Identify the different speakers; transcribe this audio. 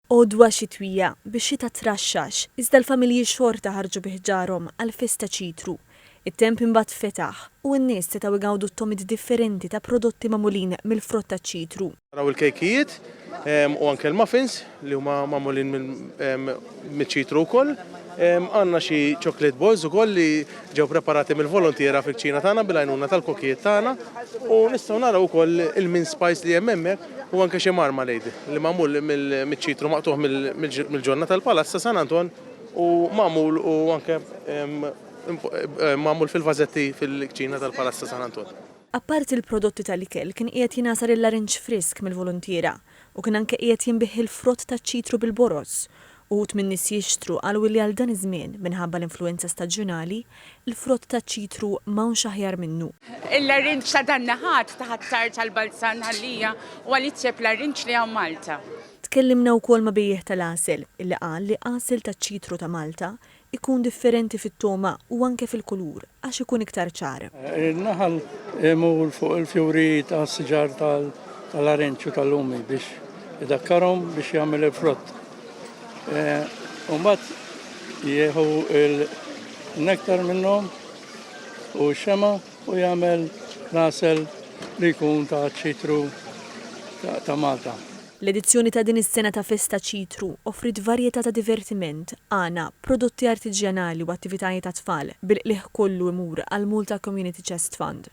Speaker 1: Odwa xitwija biex xita traxxax, iżda l-familji xorta ħarġu biħġarhom għal festa ċitru. It-temp imbagħad fetaħ u n-nies setgħu jgawdu t-tomid differenti ta' prodotti magħmulin mill-frott ta' ċitru.
Speaker 2: Naraw il-kejkijiet u anke l-muffins li huma magħmulin mill-ċitru wkoll. Għandna xi chocolate balls ukoll li ġew preparati mill-volontiera fil-ċina tagħna bil-għajnuna tal-kokijiet tagħna u nistgħu naraw ukoll il-min spice li hemm hemmhekk u anke xi marmalade li magħmul mill-ċitru maqtuħ mill-ġonna tal-Palazza San Anton u magħmul u anke magħmul fil-vażetti fil-ċina tal-Palazza San Anton.
Speaker 1: Apparti il-prodotti tal-ikel kien qiegħed jingħasar il-larinġ frisk mill-volontiera u kien anke qiegħed jinbiħ il-frott taċ-ċitru bil-boros. Uħut minn nies jixtru qalu li għal dan iż-żmien minħabba l-influenza staġjonali, il-frott taċ-ċitru m'hawnx aħjar minnu.
Speaker 3: Il-larinġ ta' dan-naħat taħat-tar tal-Balzan ħallija u għal-iċċeb larinġ li hawn Malta.
Speaker 1: Tkellimna wkoll ma' bijieħ tal-għasel illi qal li qasel taċ-ċitru ta' Malta ikun differenti fit-toma u anke fil-kulur għax ikun iktar ċar.
Speaker 4: Il-naħal imur fuq il-fjuri ta' siġar tal-arenċu tal-lumi biex idakkarhom biex jagħmel il-frott. Umbat jieħu il-nektar minnhom u xema u jagħmel rasel li jkun ta' ċitru ta' Malta.
Speaker 1: L-edizzjoni ta' din is-sena ta' Festa Ċitru offrit varjetà ta' divertiment, għana prodotti artiġjanali u attivitajiet ta' tfal bil-qliħ kollu imur għal Malta Community Chest Fund.